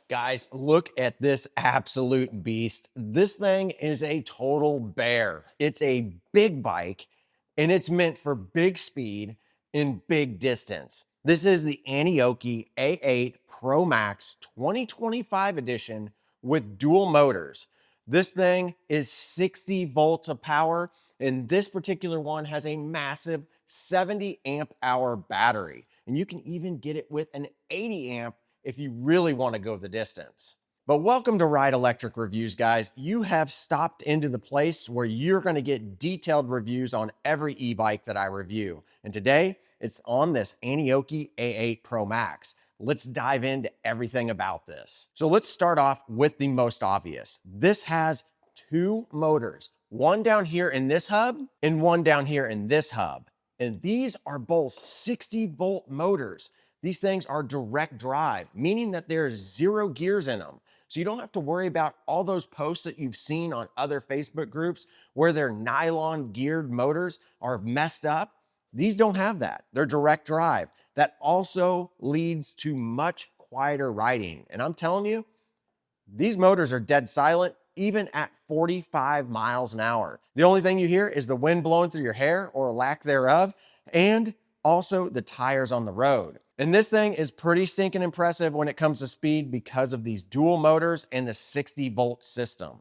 Guys, look at this absolute beast. This thing is a total bear. It's a big bike and it's meant for big speed and big distance. This is the Aniioki A8 Pro Max 2025 edition with dual motors. This thing is 60 volts of power, and this particular one has a massive 70 amp hour battery. And you can even get it with an 80 amp if you really want to go the distance. But welcome to Ride Electric Reviews, guys. You have stopped into the place where you're going to get detailed reviews on every e-bike that I review. And today, it's on this Aniioki A8 Pro Max. Let's dive into everything about this. So let's start off with the most obvious. This has two motors, one down here in this hub and one down here in this hub. And these are both 60 volt motors. These things are direct drive, meaning that there's 0 gears in them. So you don't have to worry about all those posts that you've seen on other Facebook groups where their nylon geared motors are messed up. These don't have that. They're direct drive. That also leads to much quieter riding. And I'm telling you, these motors are dead silent even at 45 miles an hour. The only thing you hear is the wind blowing through your hair or lack thereof, and also the tires on the road. And this thing is pretty stinking impressive when it comes to speed because of these dual motors and the 60 volt system.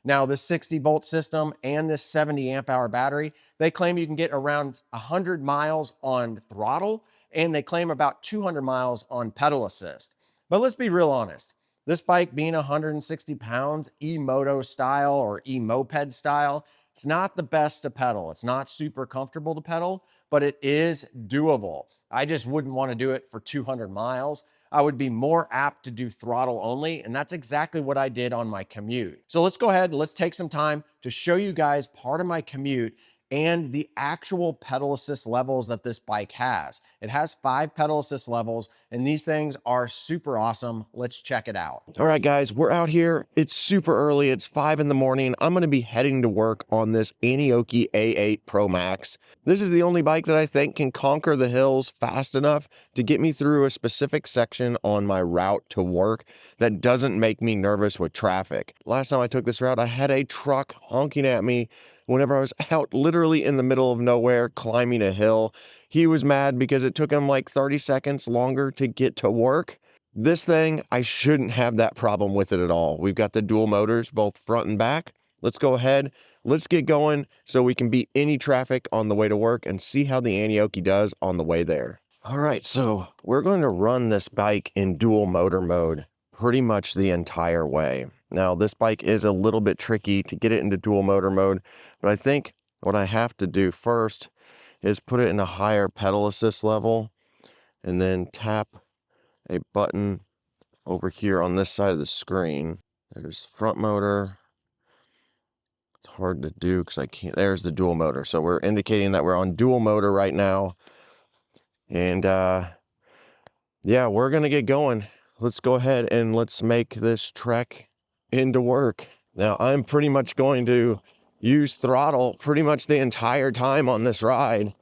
Now, the 60 volt system and this 70 amp hour battery, they claim you can get around 100 miles on throttle, and they claim about 200 miles on pedal assist. But let's be real honest. This bike being 160 pounds, eMoto style or eMoped style, it's not the best to pedal. It's not super comfortable to pedal, but it is doable. I just wouldn't want to do it for 200 miles. I would be more apt to do throttle only, and that's exactly what I did on my commute. So let's go ahead and let's take some time to show you guys part of my commute and the actual pedal assist levels that this bike has. It has 5 pedal assist levels, and these things are super awesome. Let's check it out. All right, guys, we're out here. It's super early. It's 5 in the morning. I'm going to be heading to work on this Aniioki A8 Pro Max. This is the only bike that I think can conquer the hills fast enough to get me through a specific section on my route to work that doesn't make me nervous with traffic. Last time I took this route, I had a truck honking at me whenever I was out literally in the middle of nowhere climbing a hill. He was mad because it took him like 30 seconds longer to get to work. This thing, I shouldn't have that problem with it at all. We've got the dual motors, both front and back. Let's go ahead. Let's get going so we can beat any traffic on the way to work and see how the Aniioki does on the way there. All right, so we're going to run this bike in dual motor mode pretty much the entire way. Now, this bike is a little bit tricky to get it into dual motor mode, but I think what I have to do first is put it in a higher pedal assist level and then tap a button over here on this side of the screen. There's front motor. It's hard to do because I can't. There's the dual motor. So we're indicating that we're on dual motor right now. And yeah, we're going to get going. Let's go ahead and let's make this trek into work. Now, I'm pretty much going to use throttle pretty much the entire time on this ride.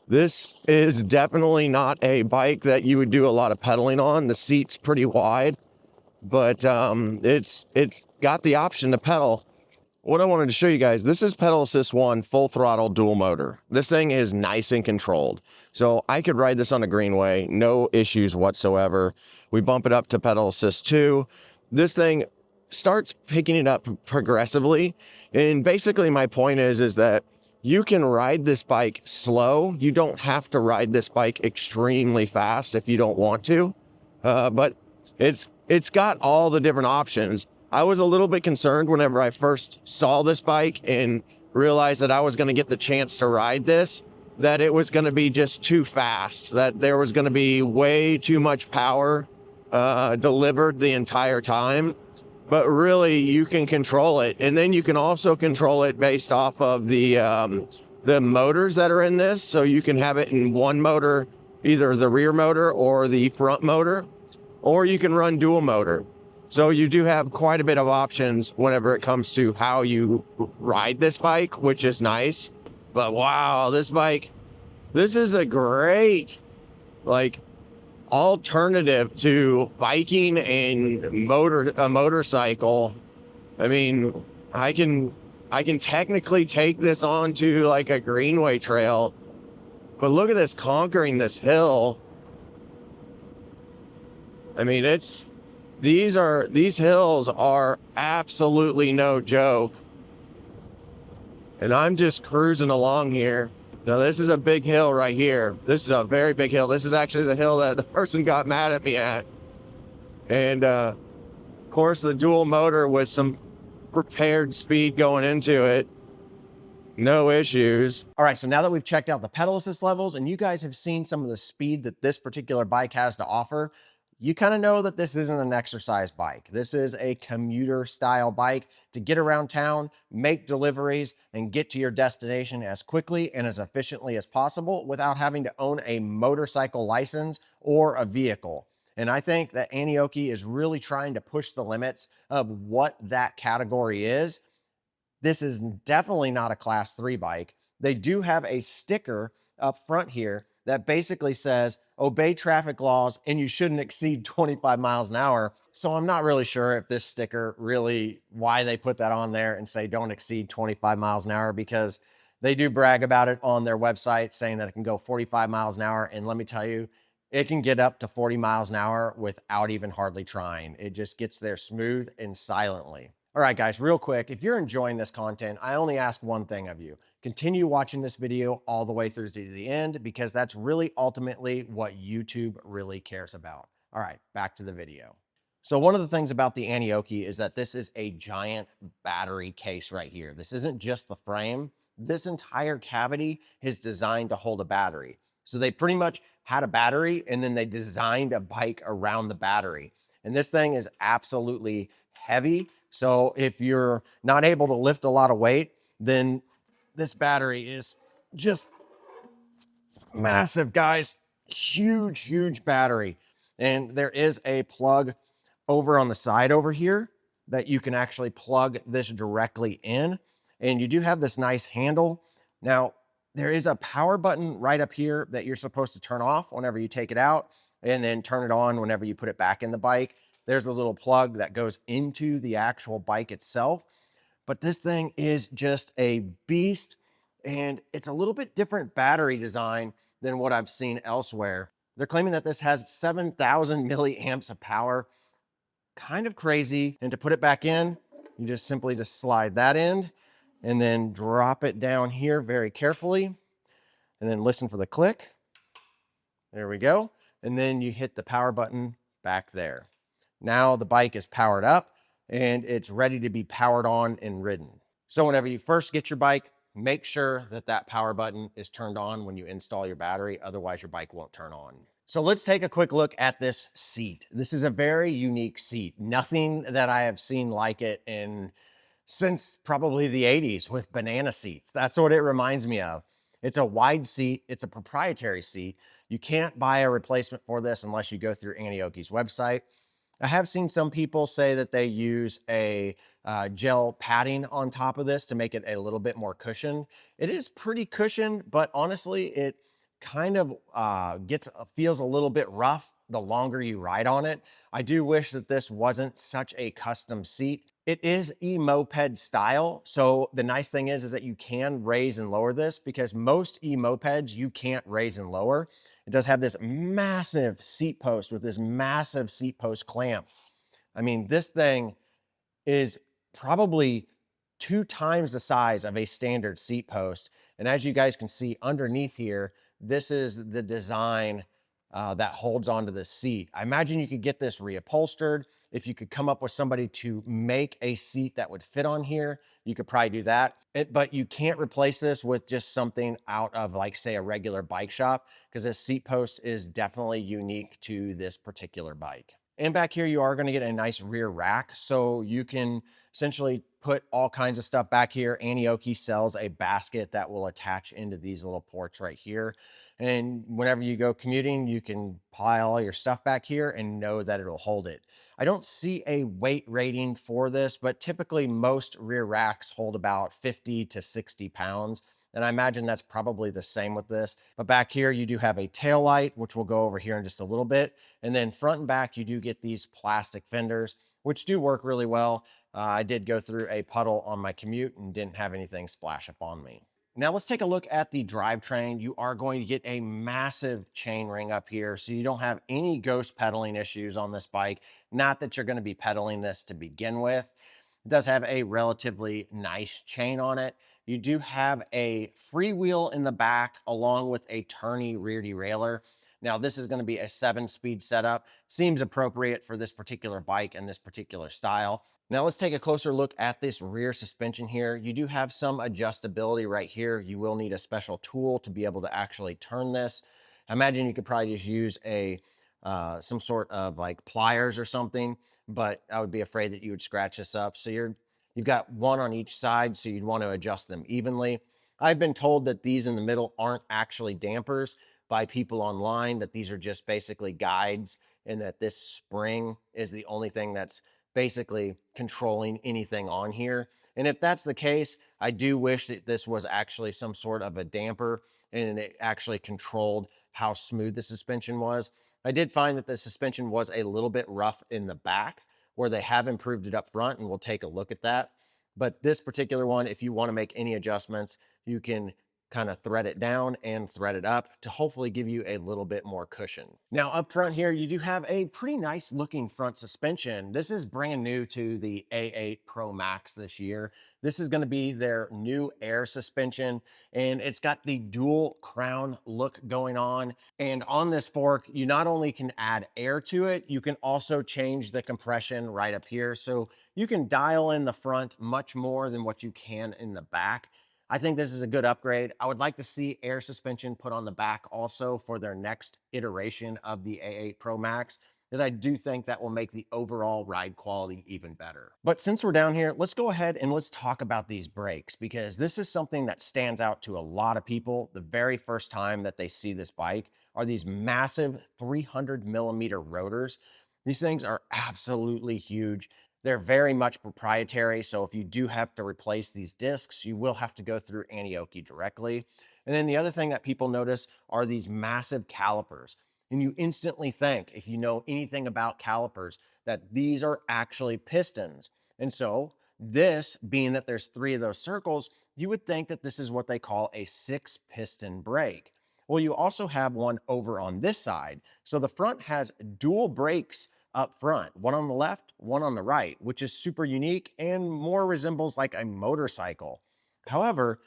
This is definitely not a bike that you would do a lot of pedaling on. The seat's pretty wide, but it's got the option to pedal. What I wanted to show you guys, this is pedal assist 1 full throttle dual motor. This thing is nice and controlled. So I could ride this on a greenway, no issues whatsoever. We bump it up to pedal assist 2. This thing starts picking it up progressively. And basically my point is that you can ride this bike slow. You don't have to ride this bike extremely fast if you don't want to. But it's got all the different options. I was a little bit concerned whenever I first saw this bike and realized that I was going to get the chance to ride this, that it was going to be just too fast, that there was going to be way too much power delivered the entire time. But really, you can control it. And then you can also control it based off of the motors that are in this. So you can have it in one motor, either the rear motor or the front motor, or you can run dual motor. So you do have quite a bit of options whenever it comes to how you ride this bike, which is nice. But wow, this bike, this is a great, like, alternative to biking and a motorcycle. I mean, I can technically take this onto like a greenway trail, but look at this conquering this hill. I mean, these hills are absolutely no joke. And I'm just cruising along here. Now this is a big hill right here. This is a very big hill. This is actually the hill that the person got mad at me at. And of course the dual motor with some prepared speed going into it. No issues. All right, so now that we've checked out the pedal assist levels and you guys have seen some of the speed that this particular bike has to offer, you kind of know that this isn't an exercise bike. This is a commuter style bike to get around town, make deliveries, and get to your destination as quickly and as efficiently as possible without having to own a motorcycle license or a vehicle. And I think that Aniioki is really trying to push the limits of what that category is. This is definitely not a class 3 bike. They do have a sticker up front here that basically says, obey traffic laws and you shouldn't exceed 25 miles an hour. So I'm not really sure if this sticker really, why they put that on there and say don't exceed 25 miles an hour, because they do brag about it on their website saying that it can go 45 miles an hour. And let me tell you, it can get up to 40 miles an hour without even hardly trying. It just gets there smooth and silently. All right, guys, real quick, if you're enjoying this content, I only ask one thing of you. Continue watching this video all the way through to the end, because that's really ultimately what YouTube really cares about. All right, back to the video. So one of the things about the Aniioki is that this is a giant battery case right here. This isn't just the frame. This entire cavity is designed to hold a battery. So they pretty much had a battery and then they designed a bike around the battery. And this thing is absolutely heavy. So if you're not able to lift a lot of weight, then this battery is just massive, guys. Huge, huge battery. And there is a plug over on the side over here that you can actually plug this directly in. And you do have this nice handle. Now, there is a power button right up here that you're supposed to turn off whenever you take it out, and then turn it on whenever you put it back in the bike. There's a little plug that goes into the actual bike itself. But this thing is just a beast, and it's a little bit different battery design than what I've seen elsewhere. They're claiming that this has 7,000 milliamps of power. Kind of crazy. And to put it back in, you just simply just slide that in and then drop it down here very carefully, and then listen for the click. There we go. And then you hit the power button back there. Now the bike is powered up and it's ready to be powered on and ridden. So whenever you first get your bike, make sure that that power button is turned on when you install your battery. Otherwise your bike won't turn on. So let's take a quick look at this seat. This is a very unique seat. Nothing that I have seen like it since probably the 80s with banana seats. That's what it reminds me of. It's a wide seat. It's a proprietary seat. You can't buy a replacement for this unless you go through Aniioki's website. I have seen some people say that they use a gel padding on top of this to make it a little bit more cushioned. It is pretty cushioned, but honestly, it kind of feels a little bit rough the longer you ride on it. I do wish that this wasn't such a custom seat. It is e-moped style. So the nice thing is that you can raise and lower this, because most e-mopeds you can't raise and lower. It does have this massive seat post with this massive seat post clamp. I mean, this thing is probably 2 times the size of a standard seat post. And as you guys can see underneath here, this is the design that holds onto the seat. I imagine you could get this reupholstered. If you could come up with somebody to make a seat that would fit on here, you could probably do that. But you can't replace this with just something out of, like, say, a regular bike shop, because this seat post is definitely unique to this particular bike. And back here, you are going to get a nice rear rack, so you can essentially put all kinds of stuff back here. Aniioki sells a basket that will attach into these little ports right here. And whenever you go commuting, you can pile all your stuff back here and know that it'll hold it. I don't see a weight rating for this, but typically most rear racks hold about 50 to 60 pounds. And I imagine that's probably the same with this. But back here, you do have a tail light, which we'll go over here in just a little bit. And then front and back, you do get these plastic fenders, which do work really well. I did go through a puddle on my commute and didn't have anything splash up on me. Now let's take a look at the drivetrain. You are going to get a massive chain ring up here, so you don't have any ghost pedaling issues on this bike. Not that you're going to be pedaling this to begin with. It does have a relatively nice chain on it. You do have a freewheel in the back along with a turny rear derailleur. Now this is going to be a 7-speed setup. Seems appropriate for this particular bike and this particular style. Now let's take a closer look at this rear suspension here. You do have some adjustability right here. You will need a special tool to be able to actually turn this. I imagine you could probably just use a some sort of like pliers or something, but I would be afraid that you would scratch this up. So you've got one on each side, so you'd want to adjust them evenly. I've been told that these in the middle aren't actually dampers by people online, that these are just basically guides, and that this spring is the only thing that's basically controlling anything on here. And if that's the case, I do wish that this was actually some sort of a damper and it actually controlled how smooth the suspension was. I did find that the suspension was a little bit rough in the back, where they have improved it up front, and we'll take a look at that. But this particular one, if you want to make any adjustments, you can kind of thread it down and thread it up to hopefully give you a little bit more cushion. Now up front here, you do have a pretty nice looking front suspension. This is brand new to the A8 Pro Max this year. This is going to be their new air suspension, and it's got the dual crown look going on. And on this fork, you not only can add air to it, you can also change the compression right up here. So you can dial in the front much more than what you can in the back. I think this is a good upgrade. I would like to see air suspension put on the back also for their next iteration of the A8 Pro Max, because I do think that will make the overall ride quality even better. But since we're down here, let's go ahead and let's talk about these brakes, because this is something that stands out to a lot of people the very first time that they see this bike, are these massive 300mm rotors. These things are absolutely huge. They're very much proprietary, so if you do have to replace these discs, you will have to go through Aniioki directly. And then the other thing that people notice are these massive calipers. And you instantly think, if you know anything about calipers, that these are actually pistons. And so this, being that there's 3 of those circles, you would think that this is what they call a 6-piston brake. Well, you also have one over on this side. So the front has dual brakes up front, one on the left, one on the right, which is super unique and more resembles like a motorcycle. However,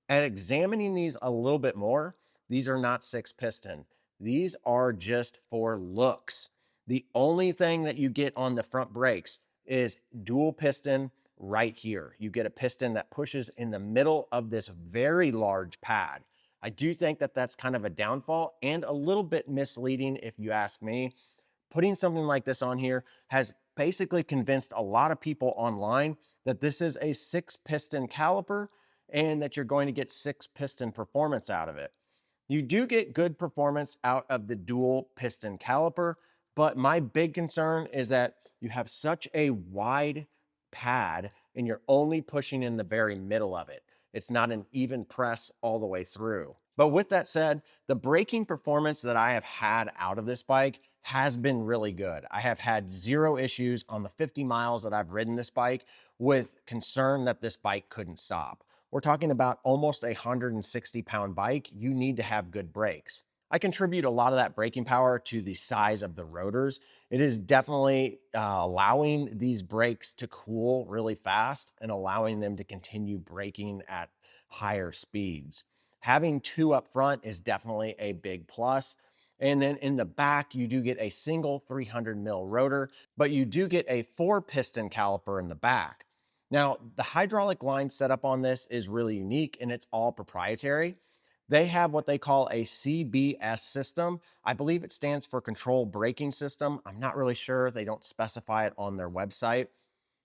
at examining these a little bit more, these are not 6-piston. These are just for looks. The only thing that you get on the front brakes is dual piston right here. You get a piston that pushes in the middle of this very large pad. I do think that that's kind of a downfall and a little bit misleading if you ask me. Putting something like this on here has basically convinced a lot of people online that this is a 6-piston caliper and that you're going to get 6-piston performance out of it. You do get good performance out of the dual piston caliper, but my big concern is that you have such a wide pad and you're only pushing in the very middle of it. It's not an even press all the way through. But with that said, the braking performance that I have had out of this bike has been really good. I have had 0 issues on the 50 miles that I've ridden this bike with concern that this bike couldn't stop. We're talking about almost a 160-pound bike. You need to have good brakes. I contribute a lot of that braking power to the size of the rotors. It is definitely allowing these brakes to cool really fast and allowing them to continue braking at higher speeds. Having 2 up front is definitely a big plus. And then in the back, you do get a single 300mm rotor, but you do get a 4-piston caliper in the back. Now, the hydraulic line setup on this is really unique and it's all proprietary. They have what they call a CBS system. I believe it stands for control braking system. I'm not really sure. They don't specify it on their website.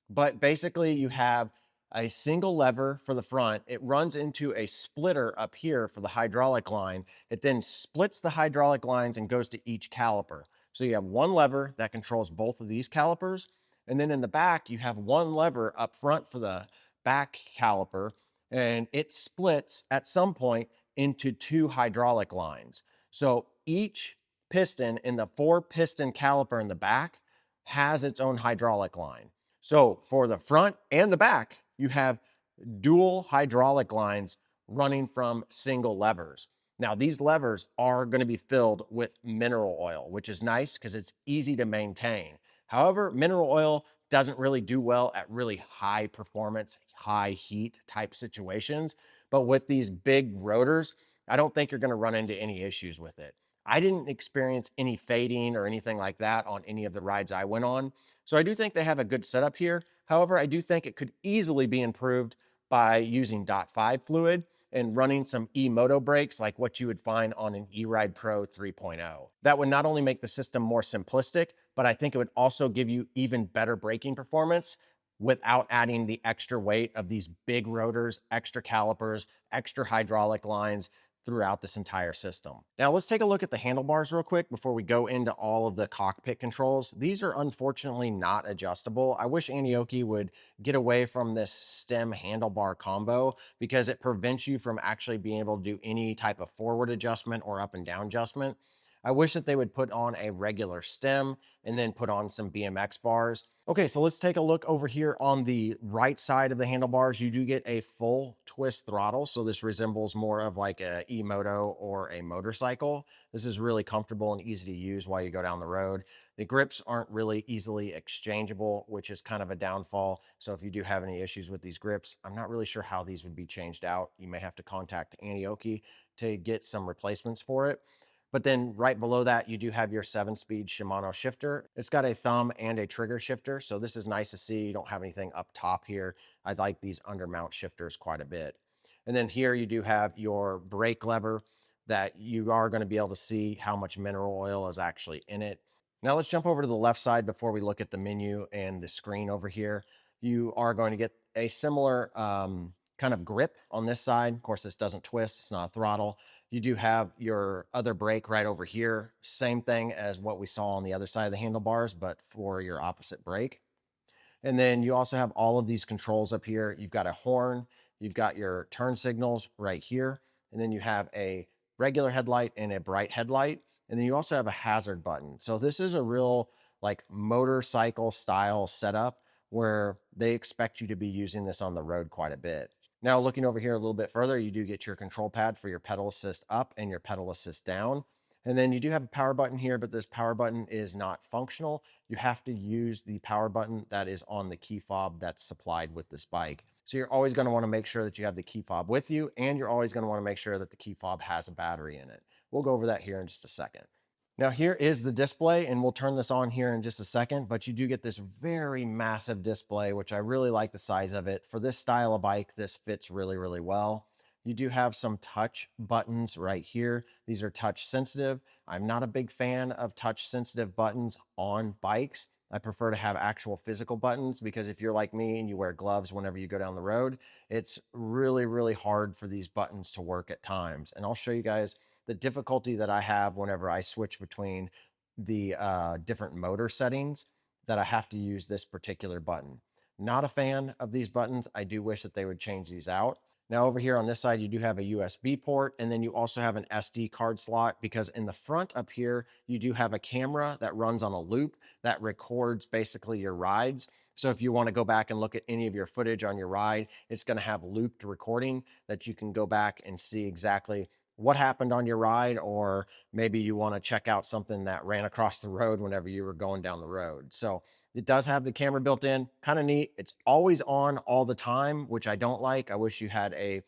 But basically, you have a single lever for the front. It runs into a splitter up here for the hydraulic line. It then splits the hydraulic lines and goes to each caliper. So you have one lever that controls both of these calipers. And then in the back, you have one lever up front for the back caliper. and it splits at some point into two hydraulic lines. So each piston in the four piston caliper in the back has its own hydraulic line. So for the front and the back, you have dual hydraulic lines running from single levers. Now, these levers are going to be filled with mineral oil, which is nice because it's easy to maintain. However, mineral oil doesn't really do well at really high performance, high heat type situations. But with these big rotors, I don't think you're going to run into any issues with it. I didn't experience any fading or anything like that on any of the rides I went on. So I do think they have a good setup here. However, I do think it could easily be improved by using .5 fluid and running some eMoto brakes like what you would find on an eRide Pro 3.0. That would not only make the system more simplistic, but I think it would also give you even better braking performance without adding the extra weight of these big rotors, extra calipers, extra hydraulic lines throughout this entire system. Now let's take a look at the handlebars real quick before we go into all of the cockpit controls. These are unfortunately not adjustable. I wish Aniioki would get away from this stem handlebar combo because it prevents you from actually being able to do any type of forward adjustment or up and down adjustment. I wish that they would put on a regular stem and then put on some BMX bars. Okay, so let's take a look over here on the right side of the handlebars. You do get a full twist throttle. So this resembles more of like a eMoto or a motorcycle. This is really comfortable and easy to use while you go down the road. The grips aren't really easily exchangeable, which is kind of a downfall. So if you do have any issues with these grips, I'm not really sure how these would be changed out. You may have to contact Aniioki to get some replacements for it. But then right below that, you do have your 7-speed Shimano shifter. It's got a thumb and a trigger shifter. So this is nice to see. You don't have anything up top here. I like these undermount shifters quite a bit. And then here you do have your brake lever that you are going to be able to see how much mineral oil is actually in it. Now let's jump over to the left side before we look at the menu and the screen over here. You are going to get a similar kind of grip on this side. Of course, this doesn't twist. It's not a throttle. You do have your other brake right over here. Same thing as what we saw on the other side of the handlebars, but for your opposite brake. And then you also have all of these controls up here. You've got a horn, you've got your turn signals right here, and then you have a regular headlight and a bright headlight. And then you also have a hazard button. So this is a real like motorcycle style setup where they expect you to be using this on the road quite a bit. Now looking over here a little bit further, you do get your control pad for your pedal assist up and your pedal assist down. And then you do have a power button here, but this power button is not functional. You have to use the power button that is on the key fob that's supplied with this bike. So you're always going to want to make sure that you have the key fob with you, and you're always going to want to make sure that the key fob has a battery in it. We'll go over that here in just a second. Now here is the display, and we'll turn this on here in just a second, but you do get this very massive display, which I really like the size of it. For this style of bike, this fits really, really well. You do have some touch buttons right here. These are touch sensitive. I'm not a big fan of touch sensitive buttons on bikes. I prefer to have actual physical buttons because if you're like me and you wear gloves whenever you go down the road, it's really, really hard for these buttons to work at times. And I'll show you guys the difficulty that I have whenever I switch between the different motor settings that I have to use this particular button. Not a fan of these buttons. I do wish that they would change these out. Now over here on this side, you do have a USB port, and then you also have an SD card slot because in the front up here, you do have a camera that runs on a loop that records basically your rides. So if you want to go back and look at any of your footage on your ride, it's going to have looped recording that you can go back and see exactly what happened on your ride, or maybe you want to check out something that ran across the road whenever you were going down the road. So it does have the camera built in, kind of neat. It's always on all the time, which I don't like. I wish you had a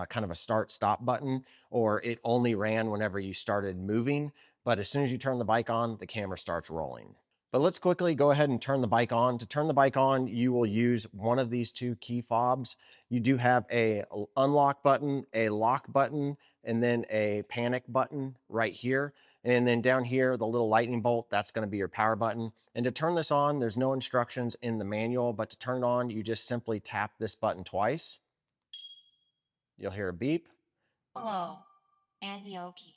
kind of a start stop button, or it only ran whenever you started moving. But as soon as you turn the bike on, the camera starts rolling. But let's quickly go ahead and turn the bike on. To turn the bike on, you will use one of these two key fobs. You do have a unlock button, a lock button, and then a panic button right here. And then down here, the little lightning bolt, that's going to be your power button. And to turn this on, there's no instructions in the manual, but to turn it on, you just simply tap this button twice. You'll hear a beep. Hello, Aniioki.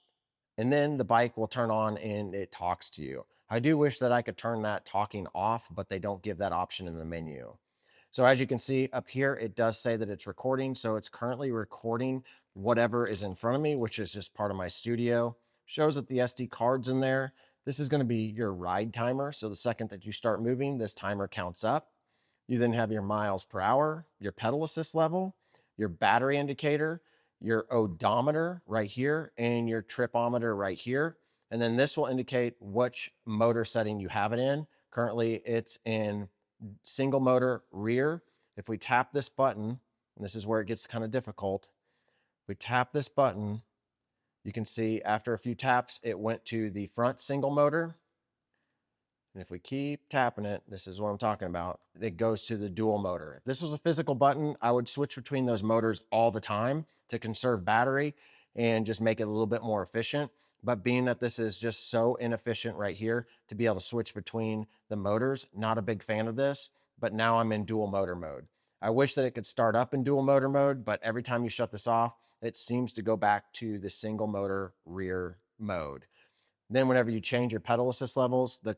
And then the bike will turn on and it talks to you. I do wish that I could turn that talking off, but they don't give that option in the menu. So as you can see up here, it does say that it's recording. So it's currently recording whatever is in front of me, which is just part of my studio. Shows that the SD card's in there. This is going to be your ride timer. So the second that you start moving, this timer counts up. You then have your miles per hour, your pedal assist level, your battery indicator, your odometer right here, and your tripometer right here. And then this will indicate which motor setting you have it in. Currently, it's in single motor rear. If we tap this button, and this is where it gets kind of difficult, if we tap this button, you can see after a few taps, it went to the front single motor. And if we keep tapping it, this is what I'm talking about, it goes to the dual motor. If this was a physical button, I would switch between those motors all the time to conserve battery and just make it a little bit more efficient. But being that this is just so inefficient right here to be able to switch between the motors, not a big fan of this, but now I'm in dual motor mode. I wish that it could start up in dual motor mode, but every time you shut this off, it seems to go back to the single motor rear mode. Then whenever you change your pedal assist levels, the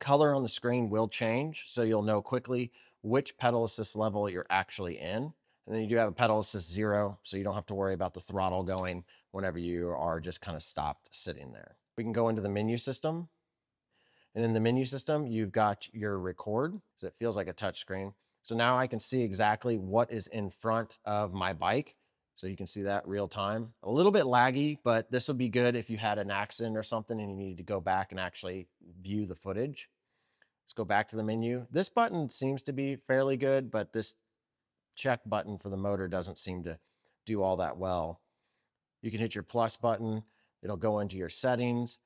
color on the screen will change, so you'll know quickly which pedal assist level you're actually in. And then you do have a pedal assist 0, so you don't have to worry about the throttle going whenever you are just kind of stopped sitting there. We can go into the menu system. And in the menu system, you've got your record, so it feels like a touch screen. So now I can see exactly what is in front of my bike. So you can see that real time. A little bit laggy, but this would be good if you had an accident or something and you needed to go back and actually view the footage. Let's go back to the menu. This button seems to be fairly good, but this check button for the motor doesn't seem to do all that well. You can hit your plus button. It'll go into your settings.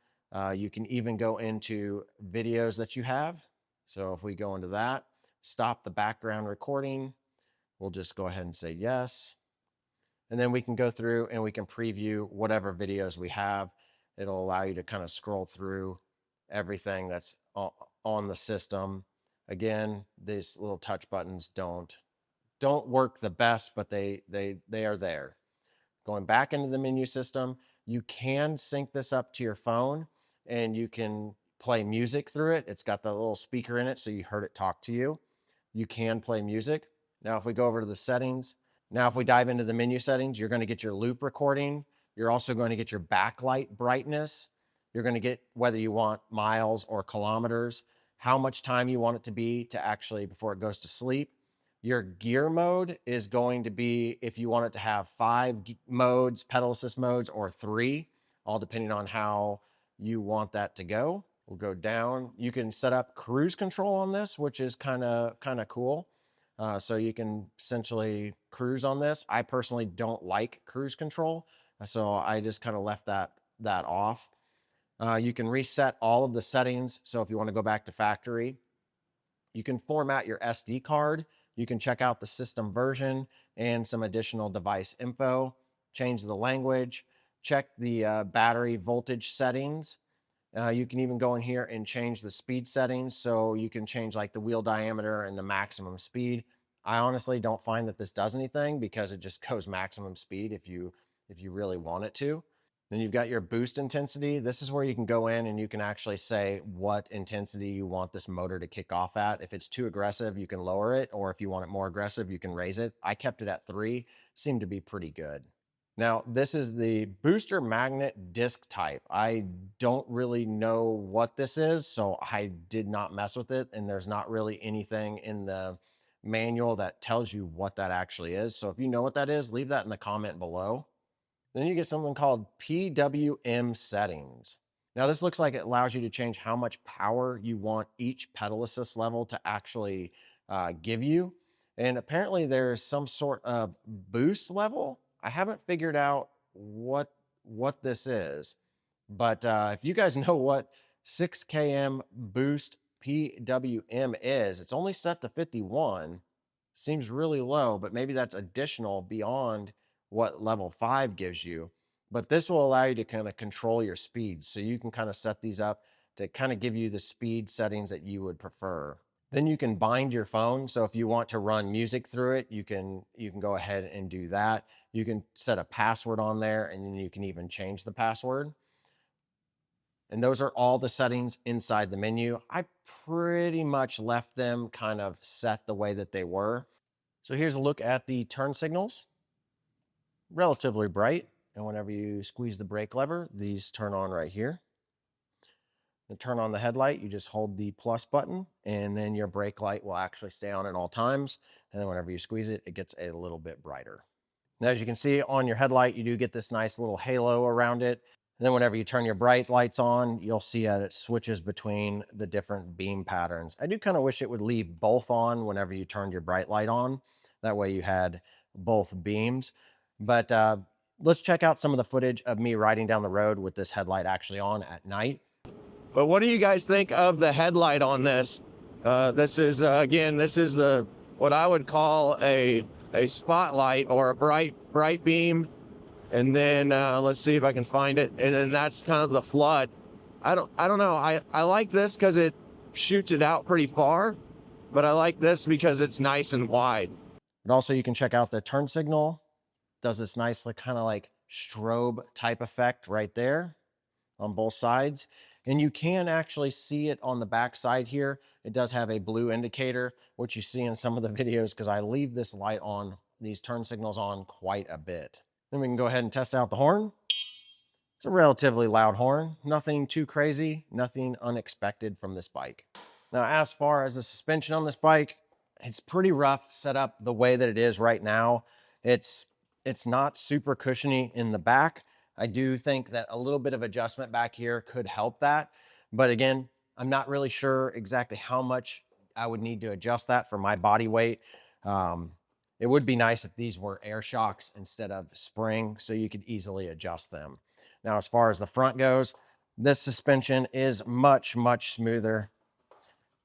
You can even go into videos that you have. So if we go into that, stop the background recording, we'll just go ahead and say yes. And then we can go through and we can preview whatever videos we have. It'll allow you to kind of scroll through everything that's on the system. Again, these little touch buttons don't work the best, but they are there. Going back into the menu system, you can sync this up to your phone and you can play music through it. It's got the little speaker in it, so you heard it talk to you. You can play music. Now, if we go over to the settings, now if we dive into the menu settings, you're going to get your loop recording. You're also going to get your backlight brightness. You're going to get whether you want miles or kilometers, how much time you want it to be to actually before it goes to sleep. Your gear mode is going to be if you want it to have 5 modes, pedal assist modes, or 3, all depending on how you want that to go. We'll go down. You can set up cruise control on this, which is kind of cool. So you can essentially cruise on this. I personally don't like cruise control, so I just kind of left that off. You can reset all of the settings. So if you want to go back to factory, you can format your SD card. You can check out the system version and some additional device info, change the language, check the battery voltage settings. You can even go in here and change the speed settings. So you can change like the wheel diameter and the maximum speed. I honestly don't find that this does anything because it just goes maximum speed if you really want it to. Then you've got your boost intensity. This is where you can go in and you can actually say what intensity you want this motor to kick off at. If it's too aggressive, you can lower it, or if you want it more aggressive, you can raise it. I kept it at 3, seemed to be pretty good. Now, this is the booster magnet disc type. I don't really know what this is, so I did not mess with it, and there's not really anything in the manual that tells you what that actually is. So if you know what that is, leave that in the comment below. Then you get something called PWM settings. Now this looks like it allows you to change how much power you want each pedal assist level to actually give you. And apparently there's some sort of boost level. I haven't figured out what this is, but if you guys know what 6 km boost PWM is, it's only set to 51. Seems really low, but maybe that's additional beyond what level 5 gives you. But this will allow you to kind of control your speed. So you can kind of set these up to kind of give you the speed settings that you would prefer. Then you can bind your phone. So if you want to run music through it, you can go ahead and do that. You can set a password on there and then you can even change the password. And those are all the settings inside the menu. I pretty much left them kind of set the way that they were. So here's a look at the turn signals. Relatively bright. And whenever you squeeze the brake lever, these turn on right here. To turn on the headlight, you just hold the plus button and then your brake light will actually stay on at all times. And then whenever you squeeze it, it gets a little bit brighter. Now, as you can see on your headlight, you do get this nice little halo around it. And then whenever you turn your bright lights on, you'll see that it switches between the different beam patterns. I do kind of wish it would leave both on whenever you turned your bright light on. That way you had both beams. But let's check out some of the footage of me riding down the road with this headlight actually on at night. But what do you guys think of the headlight on this? This is, again, this is what I would call a spotlight or a bright beam. And then let's see if I can find it. And then that's kind of the flood. I don't know. I like this because it shoots it out pretty far, but I like this because it's nice and wide. And also you can check out the turn signal. Does this nice kind of like strobe type effect right there on both sides. And you can actually see it on the back side here. It does have a blue indicator, which you see in some of the videos because I leave this light on, these turn signals on quite a bit. Then we can go ahead and test out the horn. It's a relatively loud horn, nothing too crazy, nothing unexpected from this bike. Now, as far as the suspension on this bike, it's pretty rough set up the way that it is right now. It's not super cushiony in the back. I do think that a little bit of adjustment back here could help that. But again, I'm not really sure exactly how much I would need to adjust that for my body weight. It would be nice if these were air shocks instead of spring, so you could easily adjust them. Now, as far as the front goes, this suspension is much, much smoother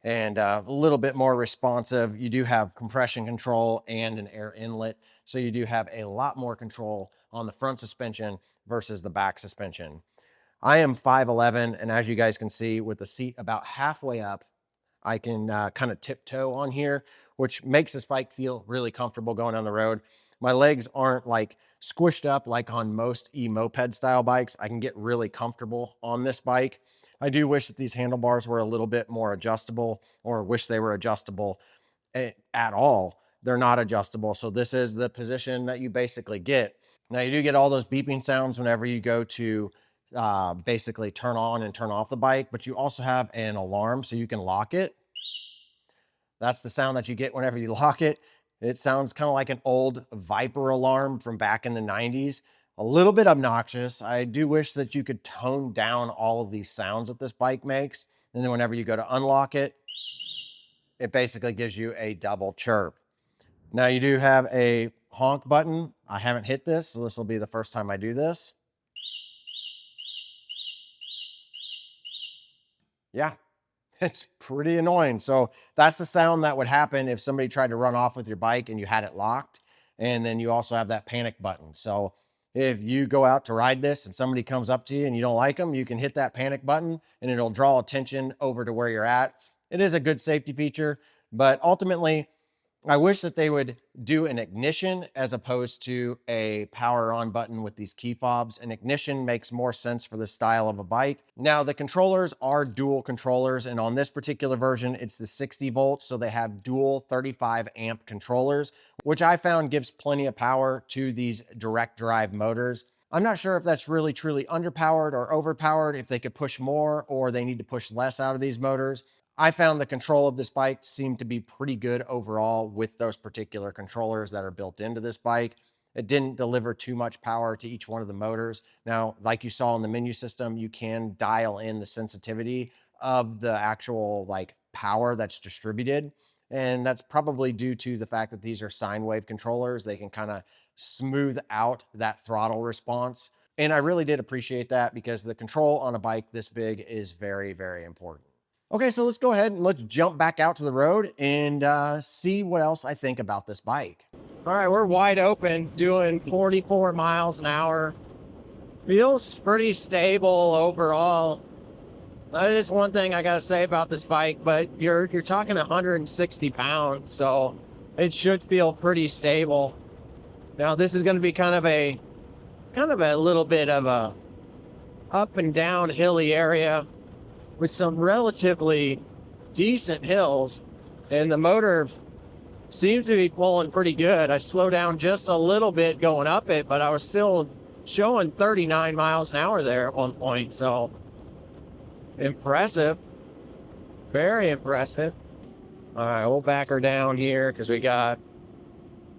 and a little bit more responsive. You do have compression control and an air inlet, so you do have a lot more control on the front suspension versus the back suspension. I am 5'11", and as you guys can see, with the seat about halfway up, I can kind of tiptoe on here, which makes this bike feel really comfortable going on the road. My legs aren't like squished up like on most e-moped style bikes. I can get really comfortable on this bike. I do wish that these handlebars were a little bit more adjustable, or wish they were adjustable at all. They're not adjustable. So this is the position that you basically get. Now you do get all those beeping sounds whenever you go to basically turn on and turn off the bike, but you also have an alarm so you can lock it. That's the sound that you get whenever you lock it. It sounds kind of like an old Viper alarm from back in the 90s. A little bit obnoxious. I do wish that you could tone down all of these sounds that this bike makes. And then whenever you go to unlock it, it basically gives you a double chirp. Now you do have a honk button. I haven't hit this, so this will be the first time I do this. Yeah, it's pretty annoying. So that's the sound that would happen if somebody tried to run off with your bike and you had it locked. And then you also have that panic button. So if you go out to ride this and somebody comes up to you and you don't like them, you can hit that panic button and it'll draw attention over to where you're at. It is a good safety feature, but ultimately, I wish that they would do an ignition as opposed to a power on button with these key fobs. An ignition makes more sense for the style of a bike. Now, the controllers are dual controllers, and on this particular version, it's the 60 volts, so they have dual 35 amp controllers, which I found gives plenty of power to these direct drive motors. I'm not sure if that's really truly underpowered or overpowered, if they could push more or they need to push less out of these motors. I found the control of this bike seemed to be pretty good overall with those particular controllers that are built into this bike. It didn't deliver too much power to each one of the motors. Now, like you saw in the menu system, you can dial in the sensitivity of the actual like power that's distributed. And that's probably due to the fact that these are sine wave controllers. They can kind of smooth out that throttle response. And I really did appreciate that because the control on a bike this big is very, very important. Okay, so let's go ahead and let's jump back out to the road and see what else I think about this bike. All right, we're wide open doing 44 miles an hour. Feels pretty stable overall. That is one thing I gotta say about this bike, but you're talking 160 pounds, so it should feel pretty stable. Now this is gonna be kind of a little bit of a up and down hilly area with some relatively decent hills, and the motor seems to be pulling pretty good. I slowed down just a little bit going up it, but I was still showing 39 miles an hour there at one point. So impressive, very impressive. All right, we'll back her down here because we got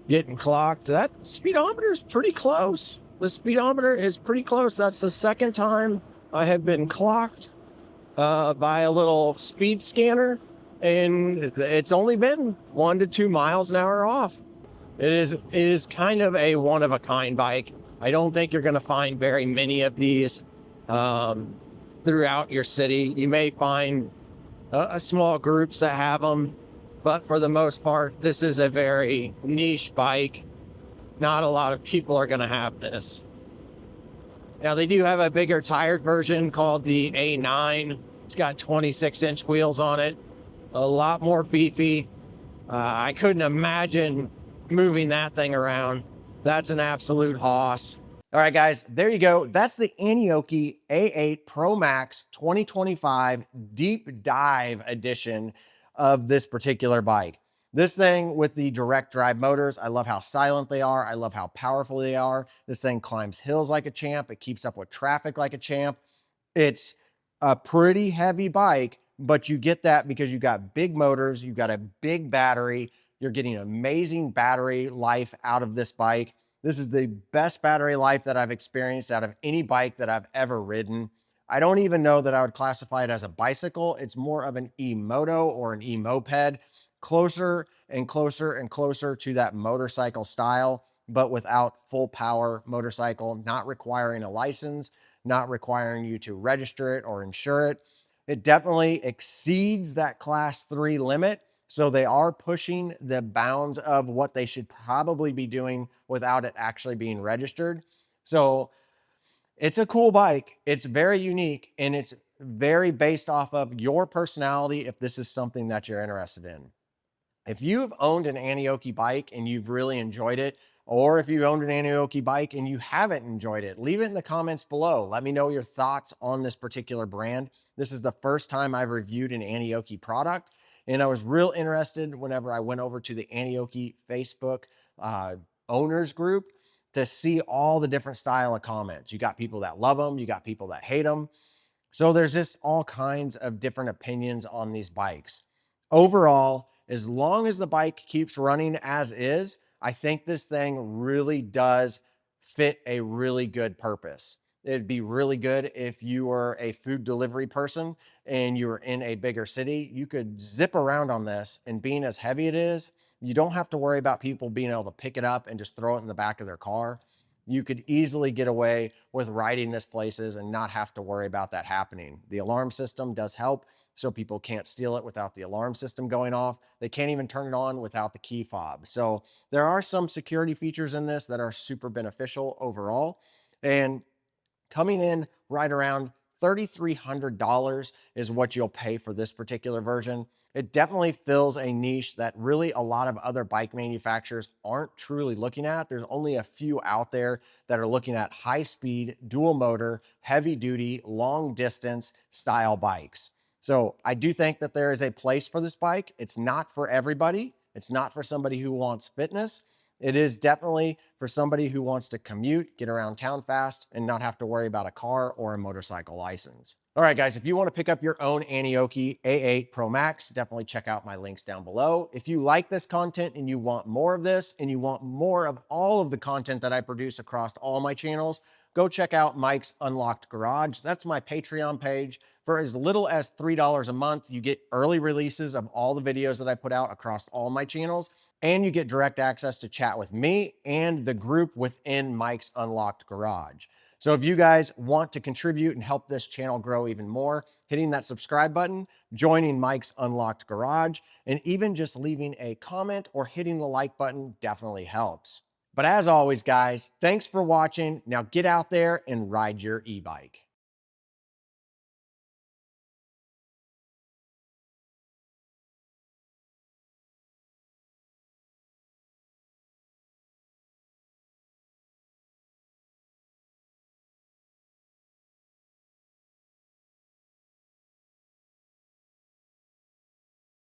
getting clocked. That speedometer is pretty close. The speedometer is pretty close. That's the second time I have been clocked by a little speed scanner, and it's only been 1 to 2 miles an hour off. It is kind of a one of a kind bike. I don't think you're going to find very many of these throughout your city. You may find a small groups that have them, but for the most part, this is a very niche bike. Not a lot of people are going to have this. Now, they do have a bigger tired version called the A9. It's got 26-inch wheels on it, a lot more beefy. I couldn't imagine moving that thing around. That's an absolute hoss. All right, guys, there you go. That's the Aniioki A8 Pro Max 2025 Deep Dive edition of this particular bike. This thing with the direct drive motors, I love how silent they are. I love how powerful they are. This thing climbs hills like a champ. It keeps up with traffic like a champ. It's a pretty heavy bike, but you get that because you got big motors, you've got a big battery, you're getting amazing battery life out of this bike. This is the best battery life that I've experienced out of any bike that I've ever ridden. I don't even know that I would classify it as a bicycle. It's more of an eMoto or an eMoped, closer and closer and closer to that motorcycle style, but without full power motorcycle, not requiring a license, not requiring you to register it or insure it. It definitely exceeds that class 3 limit. So they are pushing the bounds of what they should probably be doing without it actually being registered. So it's a cool bike. It's very unique, and it's very based off of your personality if this is something that you're interested in. If you've owned an Aniioki bike and you've really enjoyed it, or if you owned an Aniioki bike and you haven't enjoyed it, leave it in the comments below. Let me know your thoughts on this particular brand. This is the first time I've reviewed an Aniioki product, and I was real interested whenever I went over to the Aniioki Facebook owners group to see all the different style of comments. You got people that love them, you got people that hate them. So there's just all kinds of different opinions on these bikes. Overall, as long as the bike keeps running as is, I think this thing really does fit a really good purpose. It'd be really good if you were a food delivery person and you were in a bigger city. You could zip around on this, and being as heavy it is, you don't have to worry about people being able to pick it up and just throw it in the back of their car. You could easily get away with riding this places and not have to worry about that happening. The alarm system does help, so people can't steal it without the alarm system going off. They can't even turn it on without the key fob. So there are some security features in this that are super beneficial overall. And coming in right around $3,300 is what you'll pay for this particular version. It definitely fills a niche that really a lot of other bike manufacturers aren't truly looking at. There's only a few out there that are looking at high speed, dual motor, heavy duty, long distance style bikes. So I do think that there is a place for this bike. It's not for everybody. It's not for somebody who wants fitness. It is definitely for somebody who wants to commute, get around town fast, and not have to worry about a car or a motorcycle license. All right, guys, if you want to pick up your own Aniioki A8 Pro Max, definitely check out my links down below. If you like this content and you want more of this, and you want more of all of the content that I produce across all my channels, go check out Mike's Unlocked Garage. That's my Patreon page. For as little as $3 a month, you get early releases of all the videos that I put out across all my channels, and you get direct access to chat with me and the group within Mike's Unlocked Garage. So if you guys want to contribute and help this channel grow even more, hitting that subscribe button, joining Mike's Unlocked Garage, and even just leaving a comment or hitting the like button definitely helps. But as always, guys, thanks for watching. Now get out there and ride your e-bike.